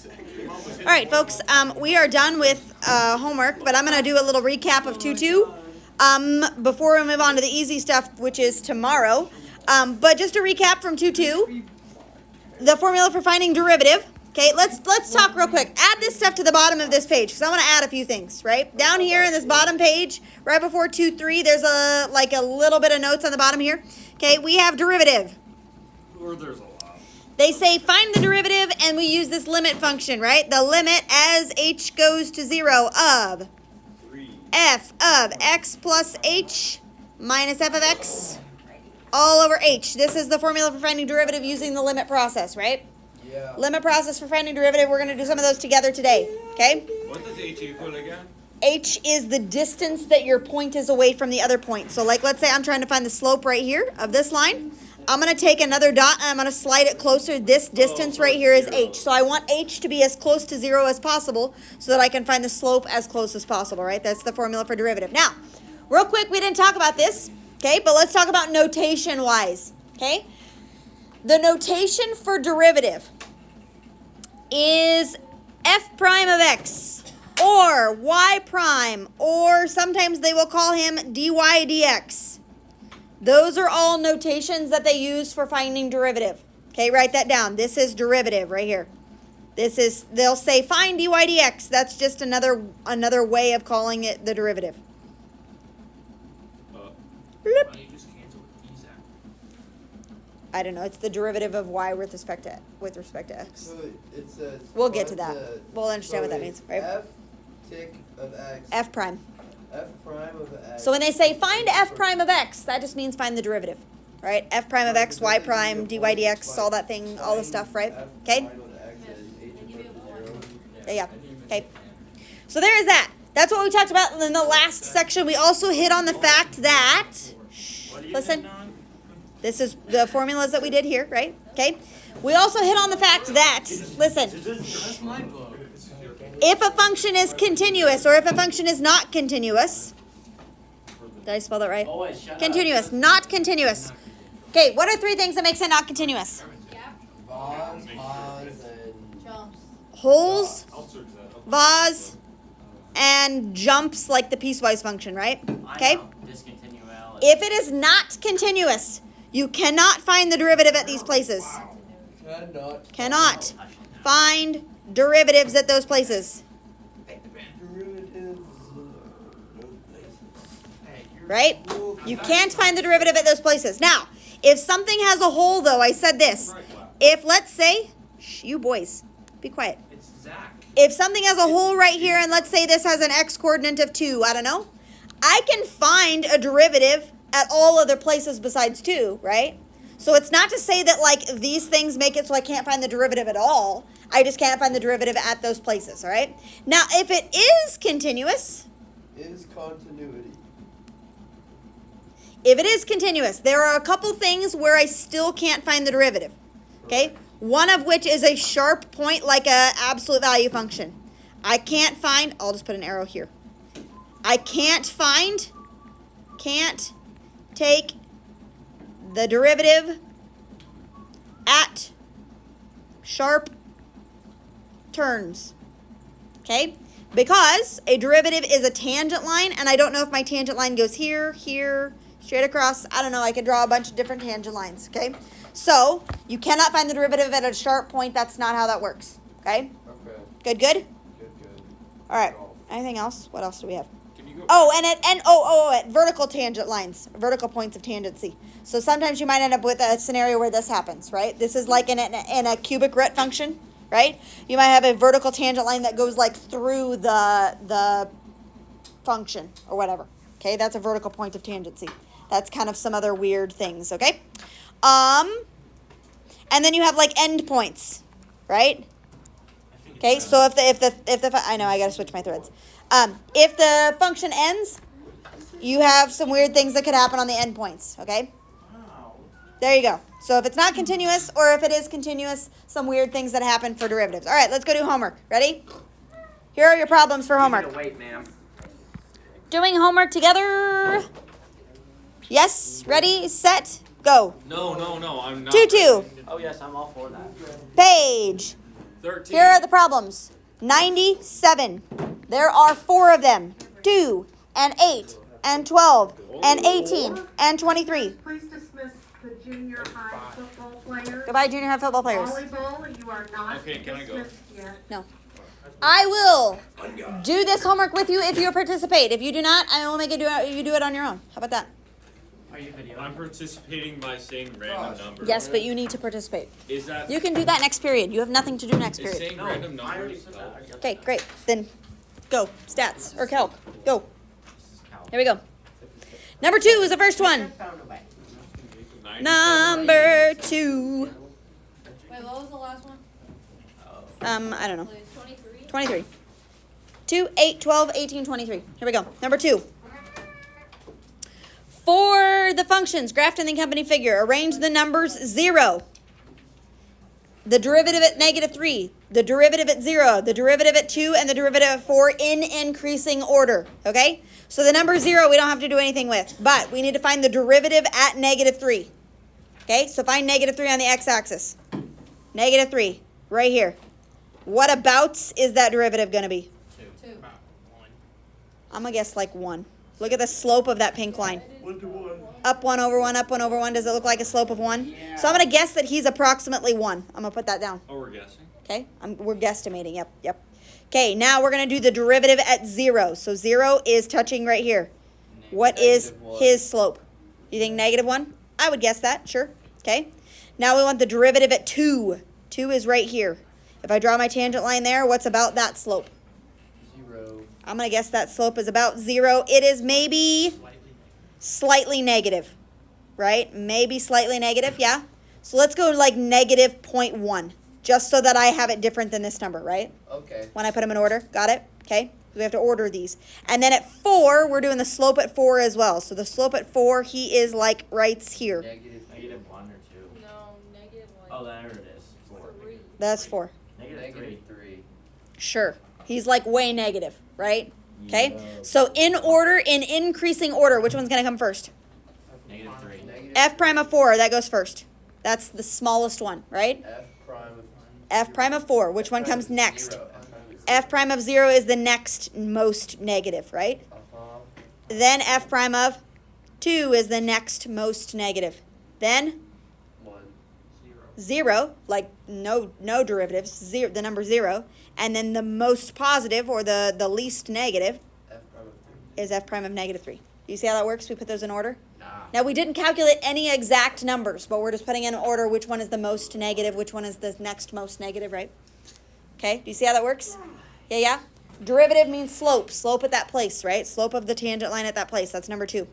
All right, folks, we are done with homework, but I'm going to do a little recap of 2-2 before we move on to the easy stuff, which is tomorrow. But just a recap from 2-2, the formula for finding derivative. Okay, let's talk real quick. Add this stuff to the bottom of this page because I want to add a few things, right? Down here in this bottom page, right before 2-3, there's a little bit of notes on the bottom here. Okay, we have derivative. Or there's a lot. They say find the derivative, and we use this limit function, right? The limit as h goes to 0 of 3. f of x plus h minus f of x all over h. This is the formula for finding derivative using the limit process, right? Yeah. Limit process for finding derivative. We're going to do some of those together today, okay? What does h equal again? H is the distance that your point is away from the other point. So like, let's say I'm trying to find the slope right here of this line. I'm going to take another dot and I'm going to slide it closer. This distance right here is h. So I want h to be as close to 0 as possible so that I can find the slope as close as possible, right? That's the formula for derivative. Now, real quick, we didn't talk about this, okay? But let's talk about notation-wise, okay? The notation for derivative is f prime of x or y prime, or sometimes they will call him dy dx. Those are all notations that they use for finding derivative. Okay, write that down. This is derivative right here. This is, they'll say find dy dx. That's just another way of calling it the derivative. Why Bloop. you just cancel with these out? I don't know. It's the derivative of y with respect to x. So it says. We'll get to find that. We'll understand what that means, right? F tick of x. F prime. F prime of x. So when they say find f prime of x, that just means find the derivative, right? F prime of x, y prime, dy dx, all that thing, all the stuff, right? Okay? Yeah. Okay. So there is that. That's what we talked about in the last section. We also hit on the fact that, listen, this is the formulas that we did here, right? Okay. We also hit on the fact that, listen, if a function is continuous or if a function is not continuous, did I spell that right? Continuous, not continuous. Okay, what are 3 things that makes it not continuous? Vase, pause, and Jumps. Holes, vase, and jumps like the piecewise function, right? Okay? If it is not continuous, you cannot find the derivative at these places. Cannot find derivatives at those places. derivatives. Right? You can't find the derivative at those places. Now, if something has a hole, though, I said this. If, let's say, you boys, be quiet. It's Zach. If something has a hole right here, and let's say this has an x coordinate of 2, I don't know, I can find a derivative at all other places besides 2, right? So it's not to say that, like, these things make it so I can't find the derivative at all. I just can't find the derivative at those places, all right? Now, if it is continuous, Is continuity. if it is continuous, there are a couple things where I still can't find the derivative, okay? One of which is a sharp point like a absolute value function. I can't find, I'll just put an arrow here. I can't take the derivative at sharp turns, okay? Because a derivative is a tangent line, and I don't know if my tangent line goes here, here, straight across. I don't know. I could draw a bunch of different tangent lines, okay? So you cannot find the derivative at a sharp point. That's not how that works, okay? Okay. Good, good? Good. All right. Anything else? What else do we have? Can you go? Oh, at vertical tangent lines, vertical points of tangency. So sometimes you might end up with a scenario where this happens, right? This is like in a cubic root function, right? You might have a vertical tangent line that goes like through the function or whatever. Okay, that's a vertical point of tangency. That's kind of some other weird things, okay? And then you have like endpoints, right? Okay, so if the I know I gotta switch my threads. If the function ends, you have some weird things that could happen on the endpoints, okay? There you go. So if it's not continuous or if it is continuous, some weird things that happen for derivatives. All right, let's go do homework. Ready? Here are your problems for homework. Wait, ma'am. Doing homework together. Yes, ready, set, go. No, I'm not. 2-2. Oh yes, I'm all for that. Page 13. Here are the problems. 97. There are 4 of them. 2 and 8 and 12 and 18 and 23. Please dismiss the junior high football players. Goodbye, junior high football players. Volleyball, you are not Okay, can I go? dismissed yet. No. I will do this homework with you if you participate. If you do not, I will make you do it on your own. How about that? I'm participating by saying random numbers. Yes, but you need to participate. Is that You can do that next period. You have nothing to do next is period. saying random numbers? Okay, great. Then go. Stats or calc. Go. Here we go. Number 2 is the first one. Number 2. Wait, what was the last one? I don't know. 23? 23. 2, 8, 12, 18, 23. Here we go. Number 2. For the functions graphed in the company figure, arrange the numbers 0, the derivative at -3, the derivative at 0, the derivative at 2, and the derivative at 4 in increasing order. Okay? So the number 0 we don't have to do anything with, but we need to find the derivative at -3. Okay? So find -3 on the x-axis. -3, right here. What abouts is that derivative going to be? 2. I'm going to guess like 1. Look at the slope of that pink line. 1 to 1. Up 1 over 1, up 1 over 1. Does it look like a slope of 1? Yeah. So I'm going to guess that he's approximately 1. I'm going to put that down. Oh, we're guessing. Okay? We're guesstimating. Yep. Okay, now we're going to do the derivative at 0. So 0 is touching right here. What is -1. his slope? You think -1? I would guess that. Sure. Okay. Now we want the derivative at 2. 2 is right here. If I draw my tangent line there, what's about that slope? 0. I'm going to guess that slope is about 0. It is maybe slightly negative, right? Maybe slightly negative, yeah? So let's go like -0.1, just so that I have it different than this number, right? Okay. When I put them in order. Got it? Okay. We have to order these. And then at 4, we're doing the slope at 4 as well. So the slope at 4, he is like right here. -3. -1 or 2. No, negative like Oh, there it is. 4. 3. That's 4. -3. -3. Sure. He's like way negative, right? Okay. No. So in order, in increasing order, which one's going to come first? -3. F prime of 4, that goes first. That's the smallest one, right? F prime of F prime of 4, which one comes next? 0. F prime of 0 is the next most negative, right? Uh-huh. Then F prime of 2 is the next most negative. Then 1. 0, like no derivatives, 0, the number 0. And then the most positive, or the least negative, F prime of 3. is F prime of -3. You see how that works? We put those in order. Nah. Now, we didn't calculate any exact numbers, but we're just putting in order which one is the most negative, which one is the next most negative, right? Okay, do you see how that works? Yeah? Derivative means slope. Slope at that place, right? Slope of the tangent line at that place. That's number 2.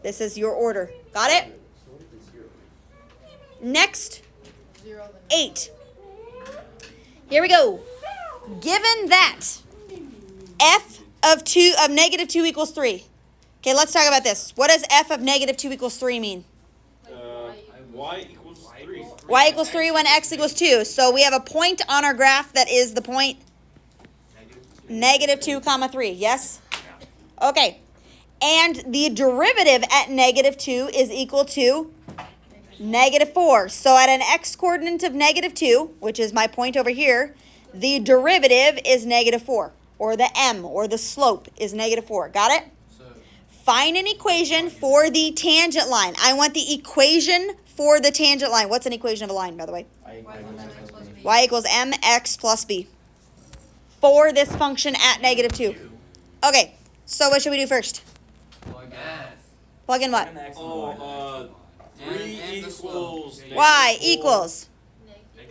This is your order. Got it? So what is 0? Next, 0 then 8. Here we go. Given that f of -2 equals 3. Okay, let's talk about this. What does f of -2 equals 3 mean? Y equals 3. Y equals 3 when x equals 2. So we have a point on our graph that is the point -2 comma 3. Yes? Okay. And the derivative at -2 is equal to -4. So at an x coordinate of -2, which is my point over here, the derivative is -4. Or the m, or the slope, is -4. Got it? Find an equation for the tangent line. I want the equation for the tangent line. What's an equation of a line, by the way? Y equals mx plus b. For this function at -2. Okay, so what should we do first? Plug in what? Oh, 3 equals. Y equals.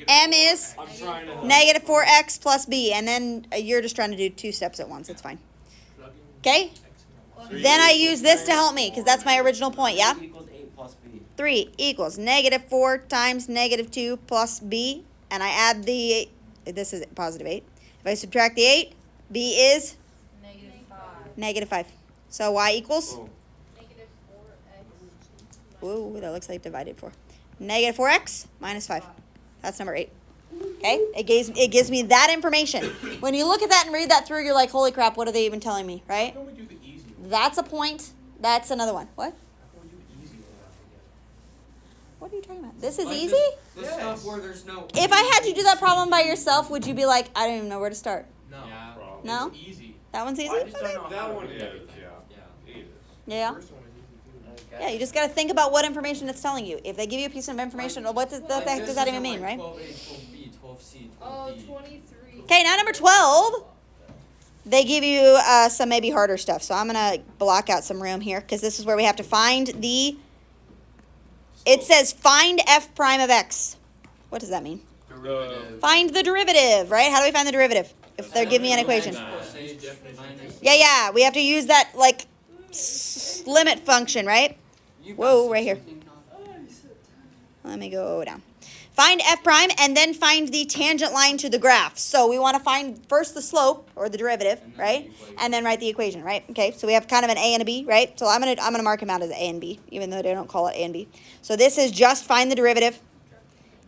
M is I'm trying to. -4x plus b. And then you're just trying to do 2 steps at once. It's fine. Okay? Then I use this to help me, because that's my original point, yeah? 8 plus b. 3 equals -4 times -2 plus b. And I add the, this is positive 8. If I subtract the 8, b is negative 5. -5. So y equals, Oh. Negative 4x. ooh, that looks like divided 4. -4x minus 5. That's number 8. Okay? It gives me that information. When you look at that and read that through, you're like, holy crap, what are they even telling me, right? How do we do the easy one? That's a point. That's another one. What? How do we do the easy one? I forget. What are you talking about? This is Like easy? This Yes. stuff where there's no. If I had you do that problem by yourself, would you be like, I don't even know where to start? No. Yeah. Problem. No? It's easy. That one's easy? I just don't Okay. know how That to one do is, everything. yeah. Yeah. It is. Yeah. First one was easy too. Yeah, you just got to think about what information it's telling you. If they give you a piece of information, well, what the heck does that even mean, right? 12A, 12B, 12C, 12D. Oh, 23. Okay, now number 12. They give you some maybe harder stuff. So I'm going to block out some room here because this is where we have to find the... It says find f prime of x. What does that mean? Derivative. Find the derivative, right? How do we find the derivative? If they're giving me an equation. Yeah, we have to use that, like, limit function, right? Whoa, right here. Let me go down. Find f prime and then find the tangent line to the graph. So we want to find first the slope or the derivative, And then right? the equation. And then write the equation, right? Okay, so we have kind of an a and a b, right? So I'm gonna mark them out as a and b, even though they don't call it a and b. So this is just find the derivative,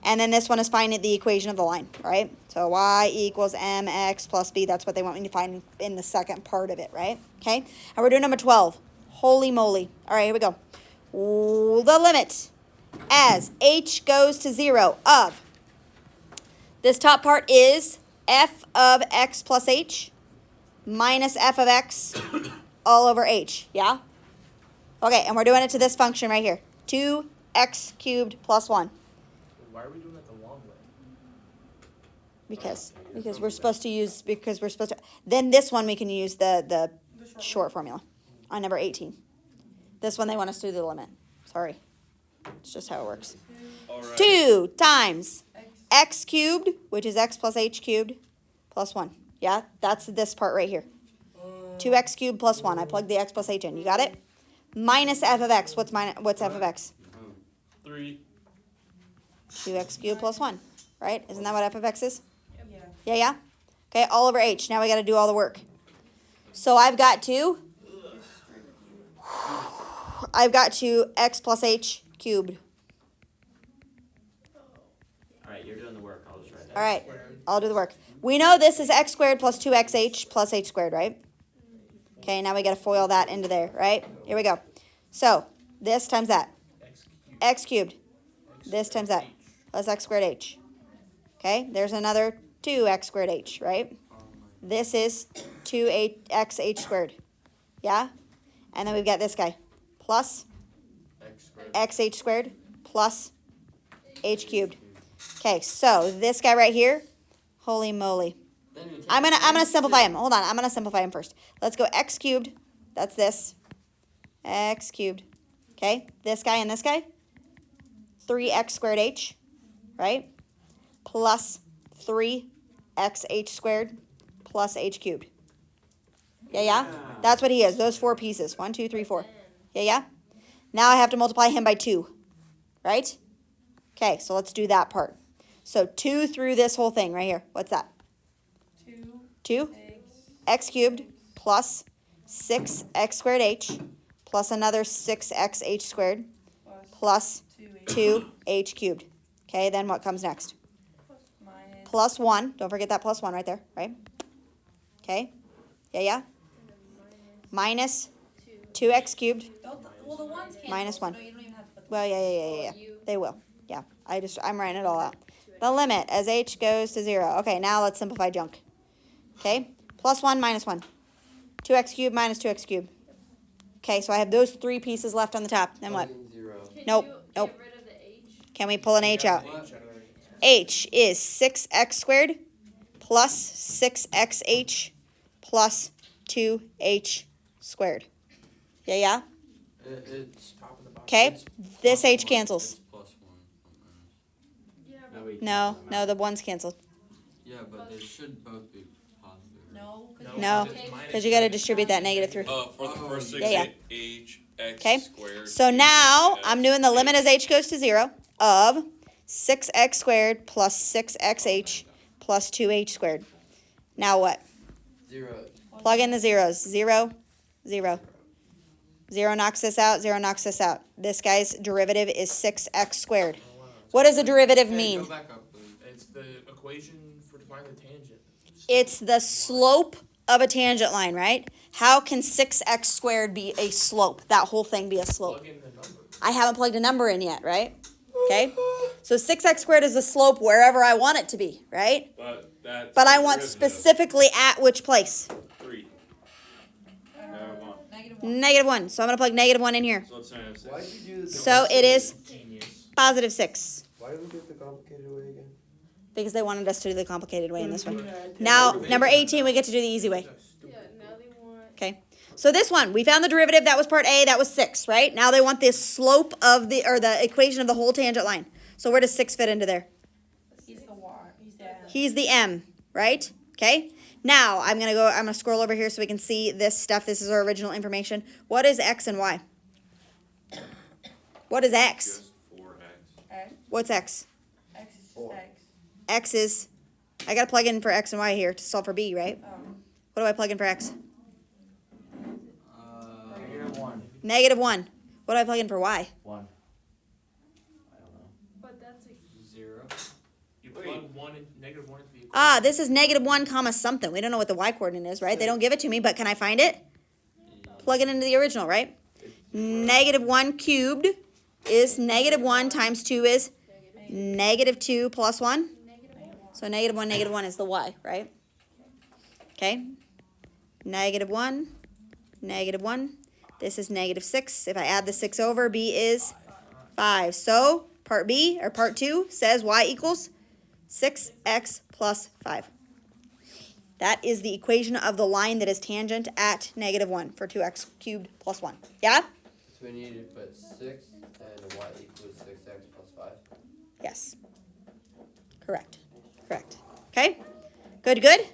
and then this one is find the equation of the line, right? So y equals mx plus b. That's what they want me to find in the second part of it, right? Okay, and we're doing number 12. Holy moly! All right, here we go. The limit as h goes to 0 of this top part is f of x plus h minus f of x all over h, yeah? Okay, and we're doing it to this function right here. 2x cubed plus 1. Why are we doing it the long way? Because we're supposed to, then this one we can use the short formula on number 18. This one they want us to do the limit. Sorry. It's just how it works. All right. 2 times x cubed, which is x plus h cubed, plus 1. Yeah, that's this part right here. 2x cubed plus 1. I plugged the x plus h in. You got it? Minus f of x. What's f of x? 3. 2x cubed plus 1. Right? Isn't that what f of x is? Yeah. Okay, all over h. Now we got to do all the work. So I've got to x plus h cubed. Alright, you're doing the work. I'll just write that. All right, I'll do the work. We know this is x squared plus 2xh plus h squared, right? Okay, now we got to FOIL that into there, right? Here we go. So this times that. X cubed. This times that. Plus x squared h. Okay, there's another 2x squared h, right? This is 2xh squared. Yeah? And then we've got this guy. Plus xh squared plus h cubed. Okay, so this guy right here, holy moly. Then you take I'm gonna simplify him. Hold on, I'm gonna simplify him first. Let's go x cubed. That's this. X cubed. Okay, this guy and this guy. 3x squared h, right? Plus 3xh squared plus h cubed. Yeah? That's what he is. Those 4 pieces. 1, 2, 3, 4. Yeah? Now I have to multiply him by 2, right? Okay, so let's do that part. So 2 through this whole thing right here. What's that? 2 x cubed plus 6x squared h plus another 6xh squared plus 2h cubed. Okay, then what comes next? Plus 1. Don't forget that plus 1 right there, right? Okay. Yeah? Minus 2x cubed. Well, the ones cancel. Minus 1. No, you don't even have to put the Well, yeah. They will. Yeah. I'm writing it all out. The limit as h goes to 0. Okay, now let's simplify junk. Okay? Plus 1 minus 1. 2x cubed minus 2x cubed. Okay, so I have those 3 pieces left on the top. Then what? Can Nope, you nope. Get rid of the H? Can we pull an h out? What? H is 6x squared plus 6xh plus 2h squared. Yeah? It's Top of the box. Okay, It's this plus h 1, cancels. it's plus 1. Yeah, No, wait, No, the one's canceled. Yeah, but they should both be positive. No. No, it's minus because you got to distribute that negative through. For the first 6, Yeah. h x Okay, squared. so now h, I'm doing the limit as h goes to 0 of 6x squared plus 6xh plus 2h squared. Now what? 0. Plug in the zeros. 0, 0. 0 knocks this out, 0 knocks this out. This guy's derivative is 6x squared. What does a derivative Hey, mean? go back up, please. It's the equation for defining the tangent. It's the slope of a tangent line, right? How can 6x squared be a slope? That whole thing be a slope? Plug in the number. I haven't plugged a number in yet, right? Okay? So 6x squared is the slope wherever I want it to be, right? But that's. But I the want derivative. specifically at which place? 3. No, 1. -1. So I'm going to plug -1 in here. So it's -6. Why'd you do this? So it is Genius. +6. Why did we get the complicated way again? Because they wanted us to do the complicated way in this one. Now, number 18, we get to do the easy way. Yeah, now they want. Okay. So this one, we found the derivative. That was part A. That was 6, right? Now they want the slope of the equation of the whole tangent line. So where does 6 fit into there? He's the Y. He's the He's the M, right? Okay. Now I'm gonna scroll over here so we can see this stuff. This is our original information. What is X and Y? What is X? Just 4x. X. What's X? X is just X. X is, I gotta plug in for X and Y here to solve for B, right? What do I plug in for X? -1. -1. What do I plug in for Y? 1. I don't know. But that's a. 0. You plug -1 in, -1 into the equation. Ah, this is -1 comma something. We don't know what the Y coordinate is, right? They don't give it to me, but can I find it? Plug it into the original, right? -1 cubed is -1 times 2 is -2 plus 1. So -1 is the Y, right? Okay. -1, -1. This is -6. If I add the 6 over, B is 5. So part B, or part 2, says Y equals 6x plus 5. That is the equation of the line that is tangent at -1 for 2x cubed plus 1. Yeah? So we need to put 6 and y equals 6x plus 5. Yes. Correct. Correct. Okay? Good, good?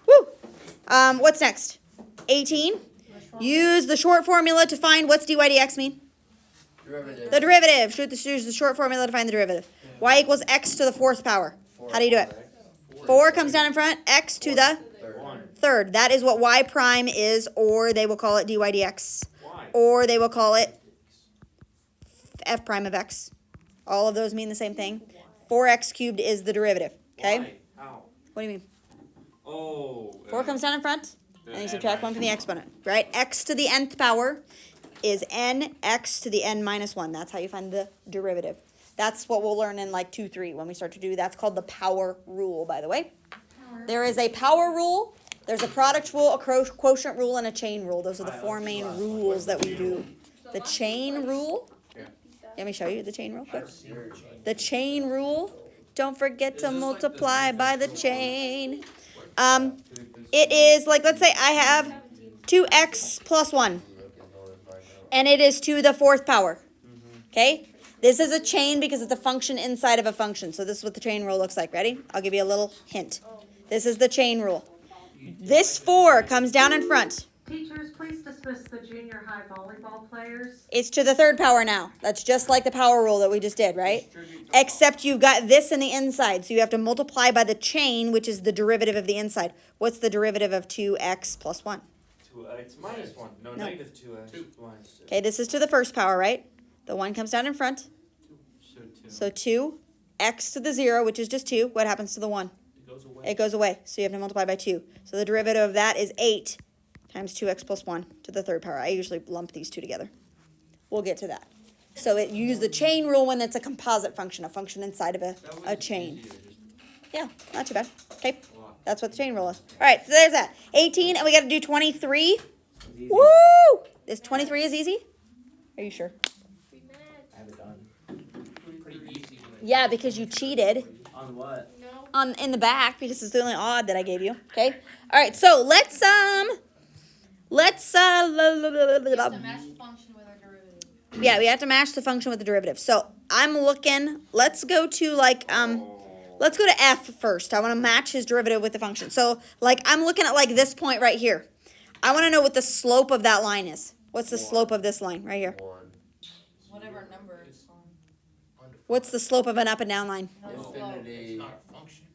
Woo! What's next? 18. Use the short formula to find what's dy dx mean? Derivative. The derivative. Use the short formula to find the derivative. Y equals x to the 4th power. How do you do it? 4 comes down in front. X to the 3rd. That is what y prime is, or they will call it dy dx. Why? Or they will call it f prime of x. All of those mean the same thing. 4x cubed is the derivative. Okay? Why? How? What do you mean? Oh. 4 comes down in front, the and you n subtract 1 from the minus exponent, right? X to the nth power is n x to the n minus 1. That's how you find the derivative. That's what we'll learn in like 2-3 when we start to do. That's called the power rule, by the way. There is a power rule, there's a product rule, a quotient rule, and a chain rule. Those are the 4 main rules that we do. The chain rule. Let me show you the chain rule quick. The chain rule. Don't forget to multiply by the chain. It is like, let's say I have 2x plus 1, and it is to the 4th power. Okay? This is a chain because it's a function inside of a function. So this is what the chain rule looks like. Ready? I'll give you a little hint. This is the chain rule. This 4 comes down in front. Teachers, please dismiss the junior high volleyball players. It's to the 3rd power now. That's just like the power rule that we just did, right? Except you've got this in the inside. So you have to multiply by the chain, which is the derivative of the inside. What's the derivative of 2x plus 1? 2x minus 1. No, No. -2x minus 2. Okay, this is to the 1st power, right? The 1 comes down in front. So 2. X to the 0, which is just 2. What happens to the 1? It goes away. It goes away. So you have to multiply by 2. So the derivative of that is 8 times 2x plus 1 to the 3rd power. I usually lump these two together. We'll get to that. So you use the chain rule when it's a composite function, a function inside of a chain. Yeah, not too bad. Okay, that's what the chain rule is. All right, so there's that. 18, and we got to do 23. Woo! This 23 is easy? Are you sure? I have it done. Pretty easy. Yeah, because you cheated On what? No. in the back because it's the only odd that I gave you. Okay. All right. So let's We have to match the function with our derivative. yeah, we have to match the function with the derivative. So I'm looking. Let's go to let's go to f first. I want to match his derivative with the function. So like I'm looking at like this point right here. I want to know what the slope of that line is. What's the slope of this line right here? 1. Whatever number it's on. What's the slope of an up and down line? No slope. Infinity. It's not a function.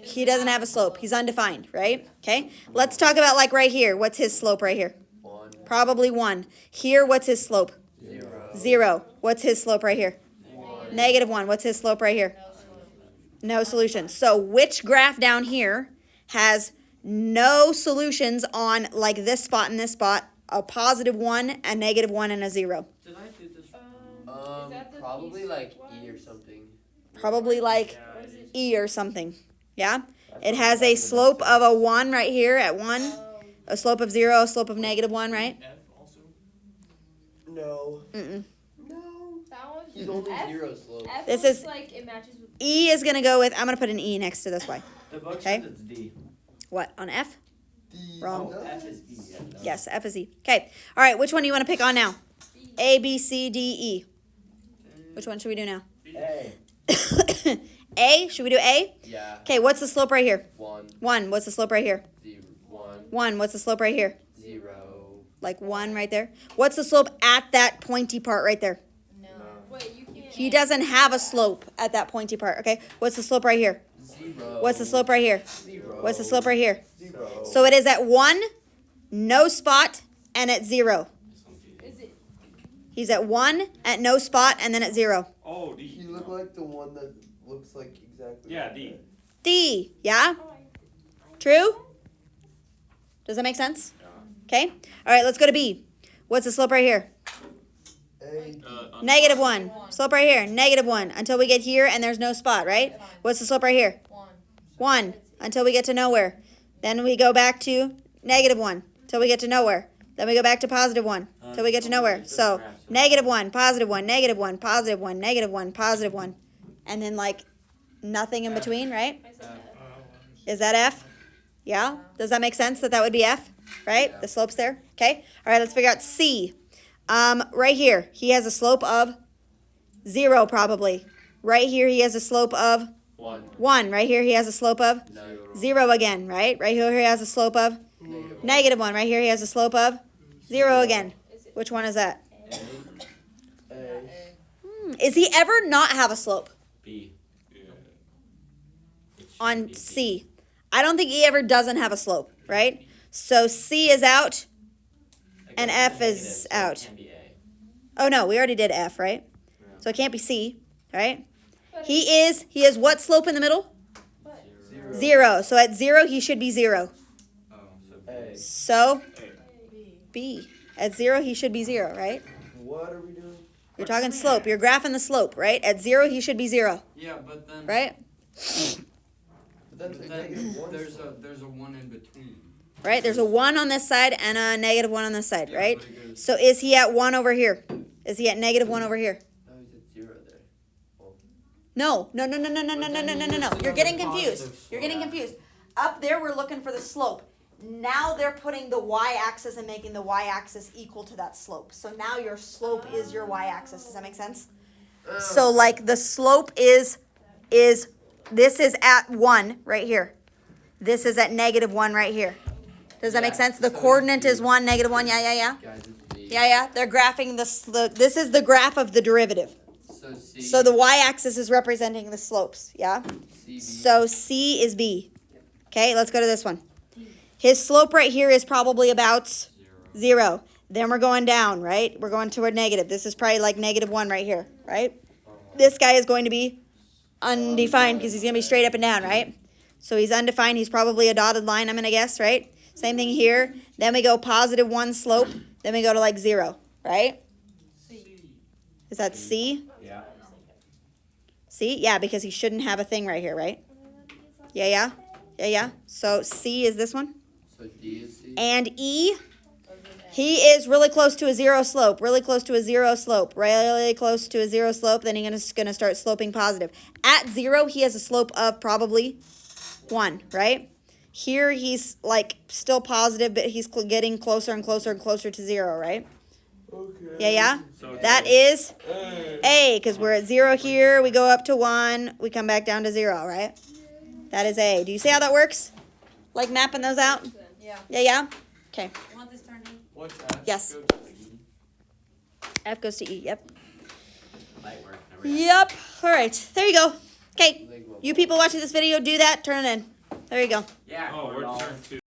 He doesn't have a slope. He's undefined, right? Okay. Let's talk about like right here. What's his slope right here? 1. Probably 1. Here, what's his slope? 0. 0. What's his slope right here? 1. -1. What's his slope right here? No solution. So which graph down here has no solutions on like this spot and this spot, a +1, a -1, and a 0? Did I do this? that the Probably piece like one? E or something. Probably like Yeah, it is. E or something. Yeah? That's It not has bad a enough slope sense. of a 1 right here at 1, Oh, a slope of 0, a slope of -1, right? F also. No. Mm-mm. No. that one's He's only F, 0 slope. F This looks is- like it matches with. E is going to go with, I'm going to put an E next to this Y. The book Okay. says it's D. What, on F? Wrong. Oh, F is E. Yeah, no. Yes, F is E. Okay. All right, which one do you want to pick on now? B. A, B, C, D, E. Which one should we do now? A. A? Should we do A? Yeah. Okay, what's the slope right here? 1, 1. What's the slope right here? 0, 1, 1. What's the slope right here? 0. Like 1 right there. What's the slope at that pointy part right there? No. Wait, you can't. He doesn't have a slope at that pointy part, okay? What's the slope right here? 0. What's the slope right here? 0. What's the slope right here? 0. So it is at 1, no spot, and at 0. Is it? He's at 1, at no spot, and then at 0. Oh, D. He looked like the one that looks like exactly. Yeah, like D. that. D, yeah? True? Does that make sense? Okay. All right, let's go to B. What's the slope right here? A. -1. Slope right here, -1. Until we get here and there's no spot, right? What's the slope right here? 1. 1. Until we get to nowhere. Then we go back to -1. Till we get to nowhere. Then we go back to +1. Till we get to nowhere. So -1, +1, -1, +1, -1, +1. And then like nothing in between, right? I said F. Is that F? Yeah? Does that make sense that that would be F? Right? Yeah. The slope's there? Okay. All right, let's figure out C. Right here, he has a slope of 0 probably. Right here, he has a slope of 1. 1. Right here, he has a slope of 0. 0 again, right? Right here, he has a slope of -1. Right here, he has a slope of 0 again. Which one is that? A. Is he ever not have a slope B. It should on be B. C? I don't think he ever doesn't have a slope, right? So C is out. I And guess F it's is negative, so it out. can't be A. Oh no, we already did F, right? Yeah. So it can't be C, right? But He has what slope in the middle? 0. So at 0, he should be 0. Oh, so B. A. So B. B. At 0, he should be 0, right? What are we doing? You're talking slope. You're graphing the slope, right? At 0, he should be 0, Yeah, but then right? But that's but a then -1. there's a one in between. Right? There's a 1 on this side and a -1 on this side, Yeah, right? but it goes- So is he at 1 over here? Is he at -1 over here? No, he's at 0 there. No. No, no, no, no, no, no, no, no, no, no, no. You're getting confused. Positive You're getting slope. confused. Up there, we're looking for the slope. Now they're putting the y-axis and making the y-axis equal to that slope. So now your slope is your y-axis. Does that make sense? So like the slope is this is at 1 right here. This is at -1 right here. Does that make Yeah, sense? The so coordinate it's is 1, -1. Yeah, yeah, yeah. Guys, it's B. Yeah, yeah. They're graphing this is the graph of the derivative. So C. So the y-axis is representing the slopes. Yeah. C, B. So C is B. Okay, let's go to this one. His slope right here is probably about 0. Then we're going down, right? We're going toward negative. This is probably like -1 right here, right? This guy is going to be undefined because he's going to be straight up and down, right? So he's undefined. He's probably a dotted line, I'm going to guess, right? Same thing here. Then we go +1 slope. Then we go to like 0, right? Is that C? Yeah. C? Yeah, because he shouldn't have a thing right here, right? Yeah, yeah. Yeah, yeah. So C is this one. So D is C. And E, he is really close to a 0 slope. Really close to a 0 slope. Really close to a 0 slope. Then he's gonna start sloping positive. At 0, he has a slope of probably 1, right? Here he's like still positive, but he's getting closer and closer and closer to 0, right? Okay. Yeah, yeah. So That is A, because we're at 0 here. We go up to 1. We come back down to 0, right? That is A. Do you see how that works? Like mapping those out? Yeah. Yeah, yeah. Okay. You want this turned in? What's F? Yes. Go to E. F goes to E. Yep. Light work. Never mind. Yep. All right. There you go. Okay. Like, You people watching this video, do that. Turn it in. There you go. Yeah. Oh, we're all- turn 2.